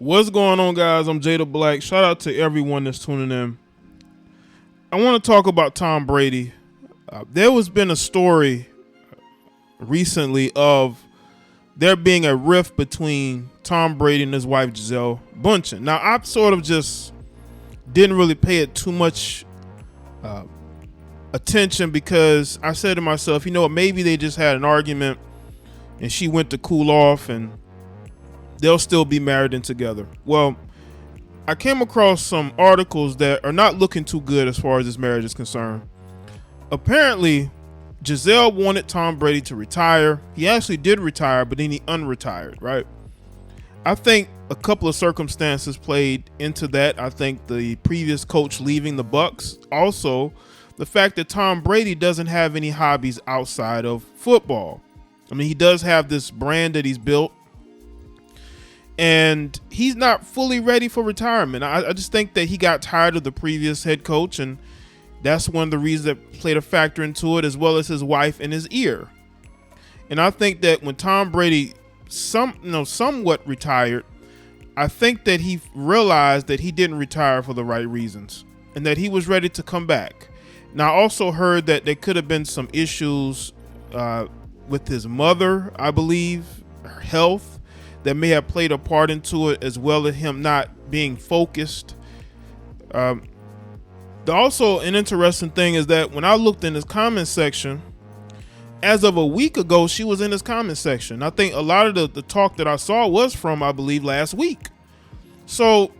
What's going on, guys? I'm Jay the Black. Shout out to everyone that's tuning in. I want to talk about Tom Brady. There has been a story recently of there being a rift between Tom Brady and his wife Gisele Bündchen. Now, I sort of just didn't really pay it too much attention because I said to myself, you know what, maybe they just had an argument and she went to cool off and they'll still be married and together. Well, I came across some articles that are not looking too good as far as this marriage is concerned. Apparently, Gisele wanted Tom Brady to retire. He actually did retire, but then he unretired, right? I think a couple of circumstances played into that. I think the previous coach leaving the Bucs. Also, the fact that Tom Brady doesn't have any hobbies outside of football. I mean, he does have this brand that he's built, and he's not fully ready for retirement. I just think that he got tired of the previous head coach, and that's one of the reasons that played a factor into it, as well as his wife and his ear. And I think that when Tom Brady somewhat retired, I think that he realized that he didn't retire for the right reasons and that he was ready to come back. Now, I also heard that there could have been some issues with his mother, I believe, her health, that may have played a part into it, as well as him not being focused. Also, an interesting thing is that when I looked in his comment section, as of a week ago, she was in his comment section. I think a lot of the talk that I saw was from, I believe, last week. So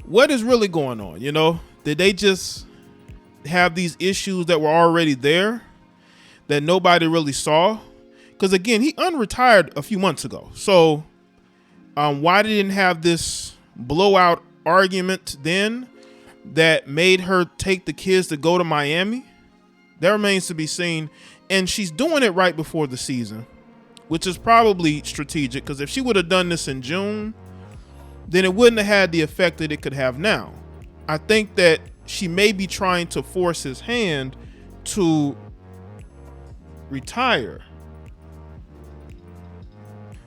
what is really going on? You know, did they just have these issues that were already there that nobody really saw? Because again, he unretired a few months ago. So why they didn't have this blowout argument then that made her take the kids to go to Miami? That remains to be seen. And she's doing it right before the season, which is probably strategic, because if she would have done this in June, then it wouldn't have had the effect that it could have now. I think that she may be trying to force his hand to retire.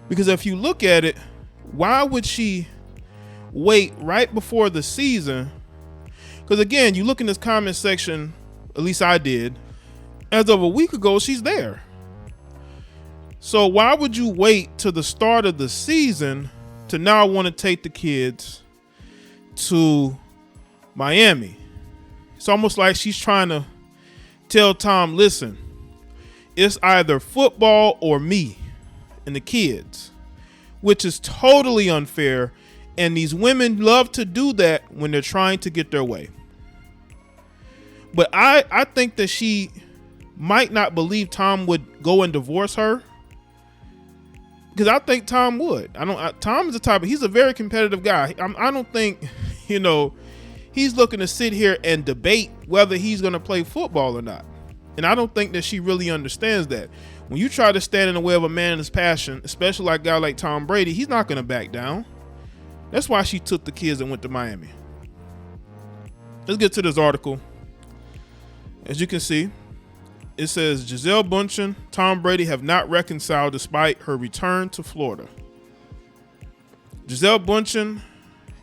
Because if you look at it, why would she wait right before the season? Because again, you look in this comment section, at least I did, as of a week ago, she's there. So why would you wait to the start of the season to now want to take the kids to Miami? It's almost like she's trying to tell Tom, listen, it's either football or me and the kids, which is totally unfair. And these women love to do that when they're trying to get their way. But I think that she might not believe Tom would go and divorce her, because I think Tom would. Tom is the type he's a very competitive guy. I don't think, he's looking to sit here and debate whether he's going to play football or not. And I don't think that she really understands that. When you try to stand in the way of a man and his passion, especially like a guy like Tom Brady, he's not going to back down. That's why she took the kids and went to Miami. Let's get to this article. As you can see, it says Gisele Bündchen, Tom Brady have not reconciled despite her return to Florida. Gisele Bündchen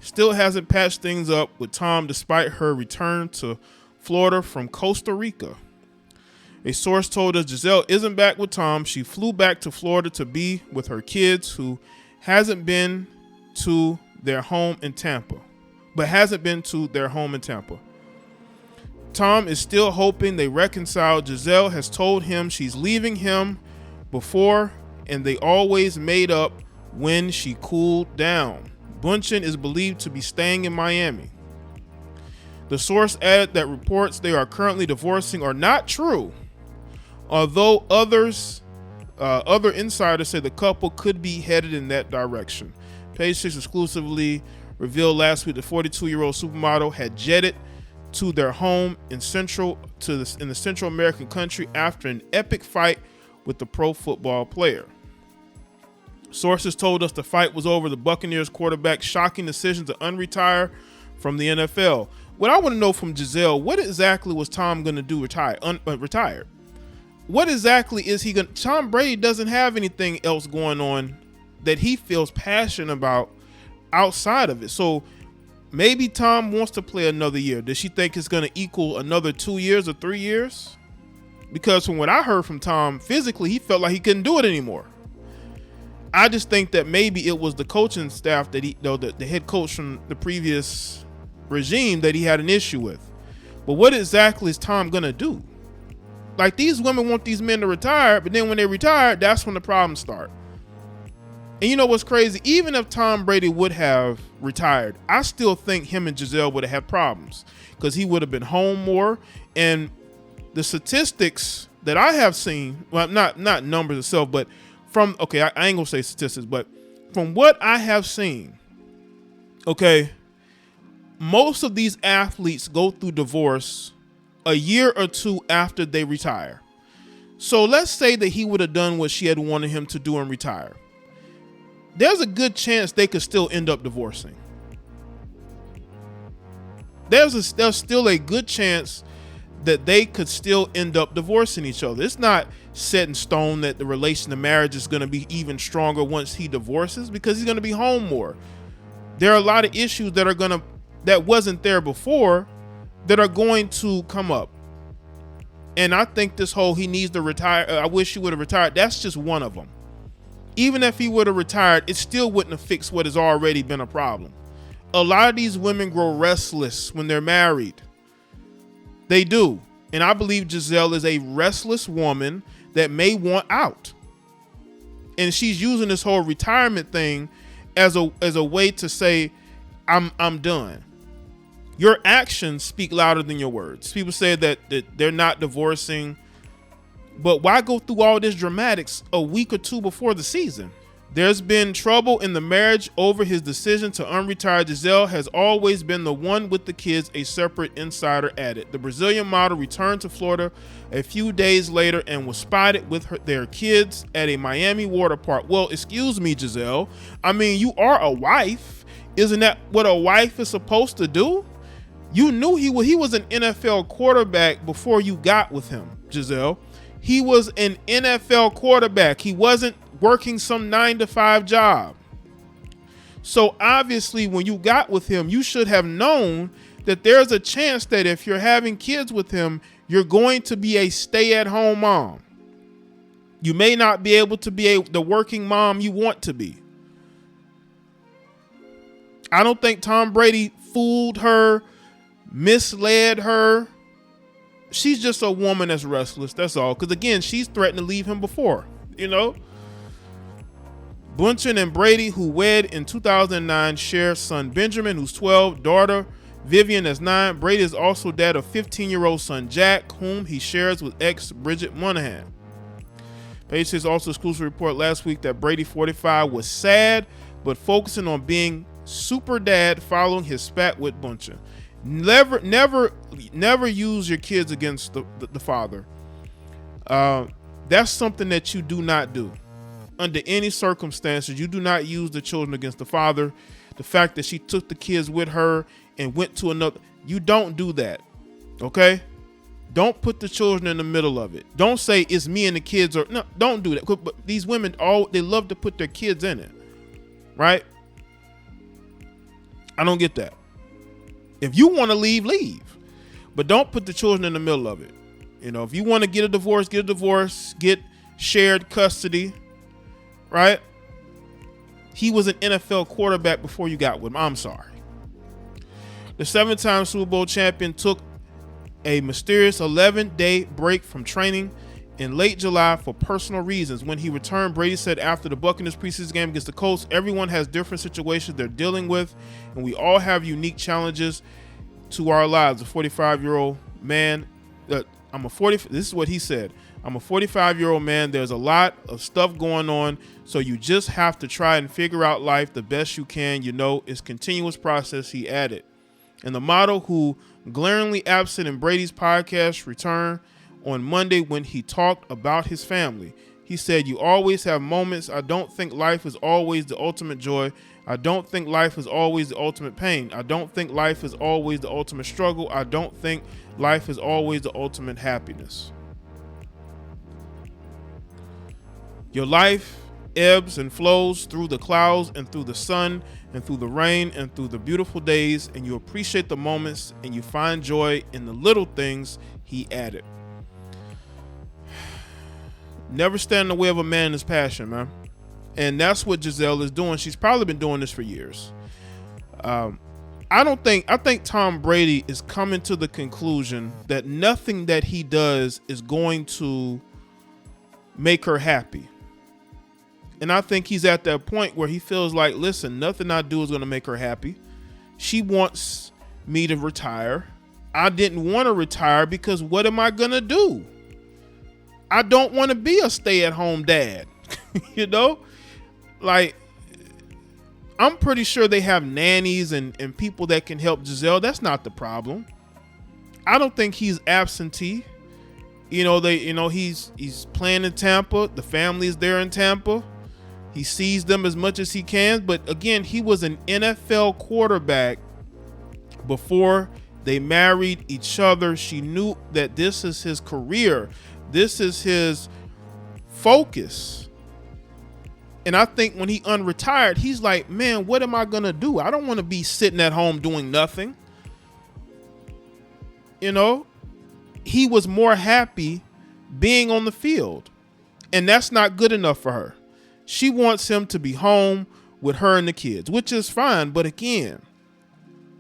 still hasn't patched things up with Tom despite her return to Florida from Costa Rica. A source told us Gisele isn't back with Tom. She flew back to Florida to be with her kids, who hasn't been to their home in Tampa. Tom is still hoping they reconcile. Gisele has told him she's leaving him before, and they always made up when she cooled down. Bündchen is believed to be staying in Miami. The source added that reports they are currently divorcing are not true, although other insiders say the couple could be headed in that direction. Page 6 exclusively revealed last week the 42-year-old supermodel had jetted to their home in the Central American country after an epic fight with the pro football player. Sources told us the fight was over the Buccaneers quarterback's shocking decision to unretire from the NFL. What I want to know from Gisele, what exactly was Tom going to do retired? What exactly is he going to... Tom Brady doesn't have anything else going on that he feels passionate about outside of it. So maybe Tom wants to play another year. Does she think it's going to equal another 2 years or 3 years? Because from what I heard from Tom, physically, he felt like he couldn't do it anymore. I just think that maybe it was the coaching staff that the head coach from the previous regime that he had an issue with. But what exactly is Tom going to do? Like, these women want these men to retire, but then when they retire, that's when the problems start. And you know what's crazy? Even if Tom Brady would have retired, I still think him and Gisele would have had problems because he would have been home more. And the statistics that I have seen, well, not numbers itself, but from, okay, I ain't gonna say statistics, but from what I have seen, okay, most of these athletes go through divorce a year or two after they retire. So let's say that he would have done what she had wanted him to do and retire. There's a good chance they could still end up divorcing. There's still a good chance that they could still end up divorcing each other. It's not set in stone that the marriage is going to be even stronger once he divorces, because he's going to be home more. There are a lot of issues that wasn't there before that are going to come up. And I think this whole he needs to retire, I wish he would have retired, that's just one of them. Even if he would have retired, it still wouldn't have fixed what has already been a problem. A lot of these women grow restless when they're married. They do. And I believe Gisele is a restless woman that may want out. And she's using this whole retirement thing as a way to say, I'm done. Your actions speak louder than your words. People say that they're not divorcing, but why go through all this dramatics a week or two before the season? There's been trouble in the marriage over his decision to unretire. Gisele has always been the one with the kids, a separate insider added. The Brazilian model returned to Florida a few days later and was spotted with their kids at a Miami water park. Well, excuse me, Gisele. I mean, you are a wife. Isn't that what a wife is supposed to do? You knew he was an NFL quarterback before you got with him, Gisele. He was an NFL quarterback. He wasn't working some 9-to-5 job. So obviously when you got with him, you should have known that there's a chance that if you're having kids with him, you're going to be a stay-at-home mom. You may not be able to be the working mom you want to be. I don't think Tom Brady fooled her, misled her. She's just a woman that's restless, that's all. Because again, she's threatened to leave him before, you know. Bündchen and Brady, who wed in 2009, share son Benjamin, who's 12, daughter Vivian is 9. Brady is also dad of 15-year-old son Jack, whom he shares with ex Bridget Moynihan. Page 6 also exclusive report last week that Brady, 45, was sad, but focusing on being super dad following his spat with Bündchen. Never use your kids against the father. That's something that you do not do. Under any circumstances, you do not use the children against the father. The fact that she took the kids with her and went to another, you don't do that. Okay? Don't put the children in the middle of it. Don't say it's me and the kids, or no, don't do that. But these women, they love to put their kids in it. Right? I don't get that. If you want to leave, leave. But don't put the children in the middle of it. You know, if you want to get a divorce, get shared custody. Right? He was an NFL quarterback before you got with him. I'm sorry. The 7-time Super Bowl champion took a mysterious 11-day break from training in late July for personal reasons. When he returned, Brady said after the Buccaneers preseason game against the Colts, everyone has different situations they're dealing with, and we all have unique challenges to our lives. A 45-year-old man, this is what he said. I'm a 45-year-old man. There's a lot of stuff going on, so you just have to try and figure out life the best you can. You know, it's continuous process, he added. And the model, who glaringly absent in Brady's podcast, returned on Monday when he talked about his family. He said, "You always have moments. I don't think life is always the ultimate joy. I don't think life is always the ultimate pain. I don't think life is always the ultimate struggle. I don't think life is always the ultimate happiness." Your life ebbs and flows through the clouds and through the sun and through the rain and through the beautiful days, and you appreciate the moments and you find joy in the little things, he added. Never stand in the way of a man in his passion, man. And that's what Gisele is doing. She's probably been doing this for years. I think Tom Brady is coming to the conclusion that nothing that he does is going to make her happy. And I think he's at that point where he feels like, listen, nothing I do is going to make her happy. She wants me to retire. I didn't want to retire because what am I going to do? I don't want to be a stay-at-home dad. You know, like, I'm pretty sure they have nannies and people that can help Gisele. That's not the problem. I don't think he's absentee. He's playing in Tampa. The family is there in Tampa. He sees them as much as he can. But again, he was an NFL quarterback before they married each other. She knew that this is his career. This is his focus. And I think when he unretired, he's like, man, what am I going to do? I don't want to be sitting at home doing nothing. You know, he was more happy being on the field. And that's not good enough for her. She wants him to be home with her and the kids, which is fine. But again,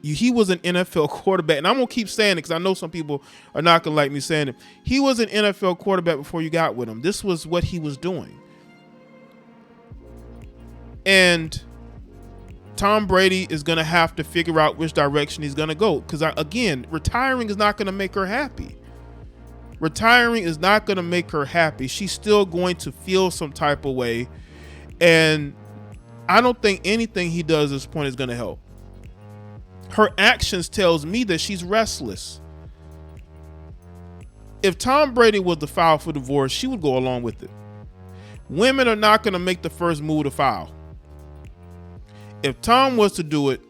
he was an NFL quarterback. And I'm going to keep saying it because I know some people are not going to like me saying it. He was an NFL quarterback before you got with him. This was what he was doing. And Tom Brady is going to have to figure out which direction he's going to go. Because, again, retiring is not going to make her happy. Retiring is not going to make her happy. She's still going to feel some type of way. And I don't think anything he does at this point is going to help. Her actions tells me that she's restless. If Tom Brady was to file for divorce, she would go along with it. Women are not going to make the first move to file. If Tom was to do it,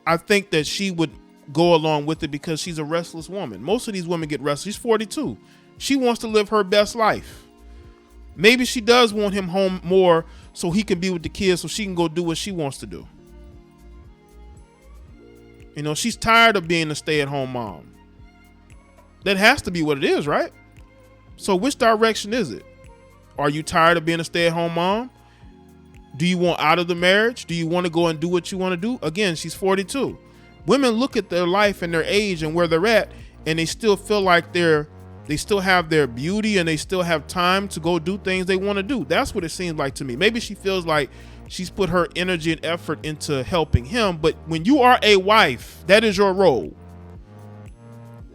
I think that she would go along with it because she's a restless woman. Most of these women get restless. She's 42. She wants to live her best life. Maybe she does want him home more so he can be with the kids so she can go do what she wants to do. You know, she's tired of being a stay-at-home mom. That has to be what it is, right? So which direction is it? Are you tired of being a stay-at-home mom? Do you want out of the marriage? Do you want to go and do what you want to do? Again, she's 42. Women look at their life and their age and where they're at, and they still feel like they still have their beauty and they still have time to go do things they want to do. That's what it seems like to me. Maybe she feels like she's put her energy and effort into helping him, but when you are a wife, that is your role.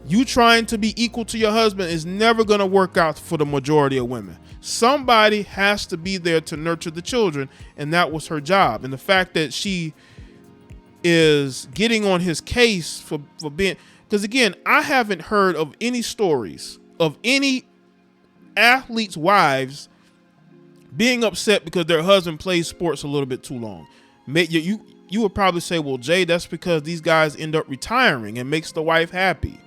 You trying to be equal to your husband is never going to work out for the majority of women. Somebody has to be there to nurture the children, and that was her job. And the fact that she is getting on his case for being, because again, I haven't heard of any stories of any athletes' wives being upset because their husband plays sports a little bit too long. You would probably say, well, Jay, that's because these guys end up retiring and makes the wife happy.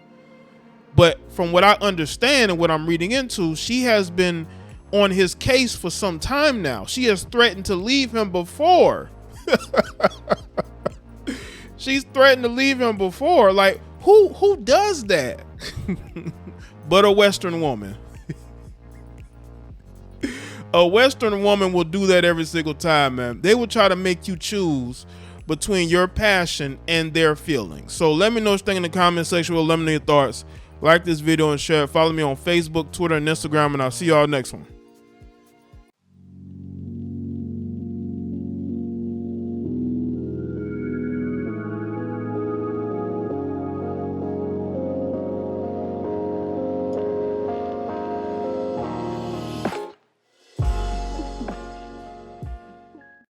But from what I understand and what I'm reading into, she has been on his case for some time now. She has threatened to leave him before. She's threatened to leave him before. Like, who does that? But a Western woman. A Western woman will do that every single time, man. They will try to make you choose between your passion and their feelings. So let me know what you think in the comment section. Let me know your thoughts. Like this video and share it. Follow me on Facebook, Twitter, and Instagram, and I'll see y'all next one.